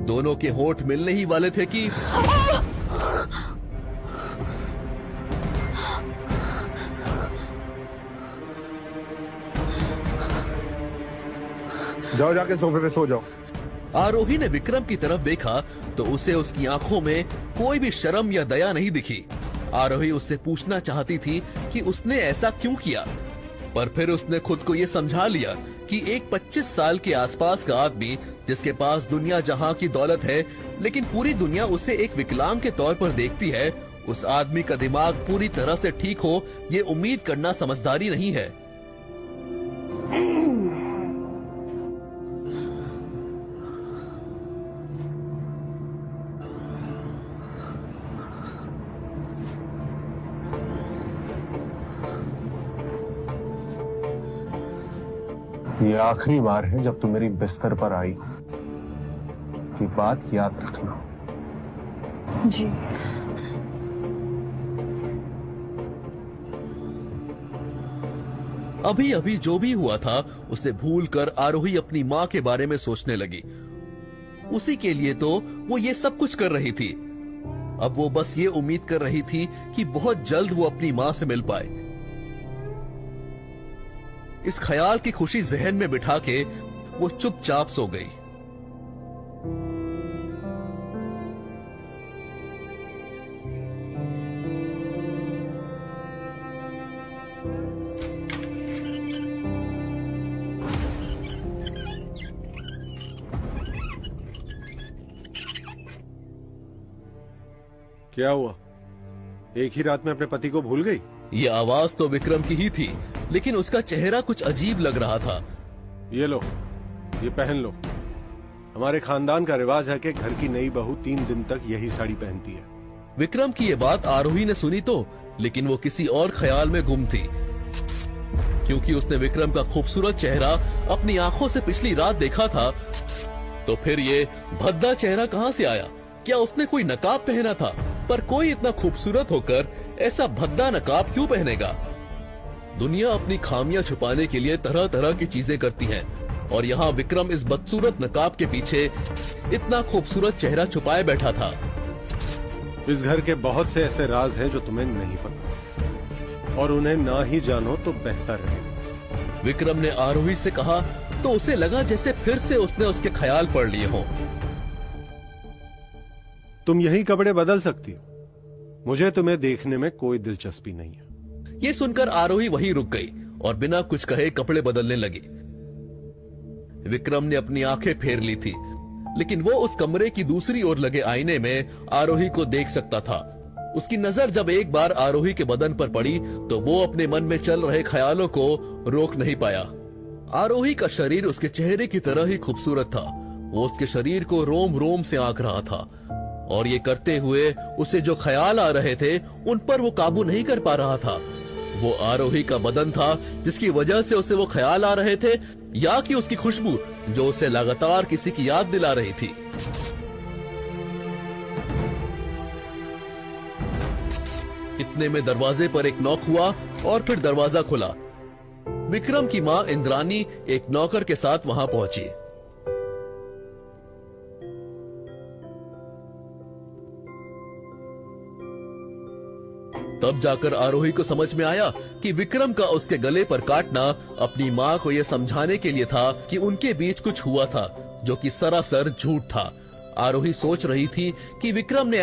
दोनों के होंठ मिलने ही वाले थे कि जाओ, जाके सोफे पे सो जाओ। आरोही ने विक्रम की तरफ देखा तो उसे उसकी आंखों में कोई भी शर्म या दया नहीं दिखी। आरोही उससे पूछना चाहती थी कि उसने ऐसा क्यों किया, पर फिर उसने खुद को ये समझा लिया कि एक 25 साल के आसपास का आदमी जिसके पास दुनिया जहां की दौलत है, लेकिन पूरी दुनिया उसे एक विकलांग के तौर पर देखती है, उस आदमी का दिमाग पूरी तरह से ठीक हो, ये उम्मीद करना समझदारी नहीं है। ये आखिरी बार है जब तुम मेरी बिस्तर पर आई कि बात याद रखना। जी। अभी अभी जो भी हुआ था उसे भूलकर आरोही अपनी माँ के बारे में सोचने लगी। उसी के लिए तो वो ये सब कुछ कर रही थी। अब वो बस ये उम्मीद कर रही थी कि बहुत जल्द वो अपनी माँ से मिल पाए। इस ख्याल की खुशी जहन में बिठा के वो चुपचाप सो गई। क्या हुआ? एक ही रात में अपने पति को भूल गई? ये आवाज तो विक्रम की ही थी, लेकिन उसका चेहरा कुछ अजीब लग रहा था। ये लो, ये पहन लो। हमारे खानदान का रिवाज है कि घर की नई बहू 3 दिन तक यही साड़ी पहनती है। विक्रम की ये बात आरोही ने सुनी तो, लेकिन वो किसी और ख्याल में गुम थी, क्योंकि उसने विक्रम का खूबसूरत चेहरा अपनी आंखों से पिछली रात देखा था। तो फिर ये भद्दा चेहरा कहां से आया? क्या उसने कोई नकाब पहना था? पर कोई इतना खूबसूरत होकर ऐसा भद्दा नकाब क्यों पहनेगा? दुनिया अपनी खामियां छुपाने के लिए तरह तरह की चीजें करती है, और यहाँ विक्रम इस बदसूरत नकाब के पीछे इतना खूबसूरत चेहरा छुपाए बैठा था। इस घर के बहुत से ऐसे राज हैं जो तुम्हें नहीं पता, और उन्हें ना ही जानो तो बेहतर रहेगा। विक्रम ने आरोही से कहा तो उसे लगा जैसे फिर से उसने उसके ख्याल पढ़ लिए हों। तुम यही कपड़े बदल सकती हो, मुझे तुम्हें देखने में कोई दिलचस्पी नहीं है। ये सुनकर आरोही वहीं रुक गई और बिना कुछ कहे कपड़े बदलने लगी। विक्रम ने अपनी आंखें फेर ली थी, लेकिन वो उस कमरे की दूसरी ओर लगे आईने में आरोही को देख सकता था। उसकी नजर जब एक बार आरोही के बदन पर पड़ी तो वो अपने मन में चल रहे ख्यालों को रोक नहीं पाया। आरोही का शरीर उसके चेहरे की तरह ही खूबसूरत था। वो उसके शरीर को रोम रोम से आंक रहा था, और ये करते हुए उसे जो ख्याल आ रहे थे उन पर वो काबू नहीं कर पा रहा था। वो आरोही का बदन था जिसकी वजह से उसे वो ख्याल आ रहे थे, या कि उसकी खुशबू जो उसे लगातार किसी की याद दिला रही थी। इतने में दरवाजे पर एक नॉक हुआ और फिर दरवाजा खुला। विक्रम की मां इंद्रानी एक नौकर के साथ वहां पहुंची। तब जाकर आरोही को समझ में आया कि विक्रम का उसके गले पर काटना अपनी मां को यह समझाने के लिए था कि उनके बीच कुछ हुआ था, जो कि सरासर झूठ था। आरोही सोच रही थी कि विक्रम ने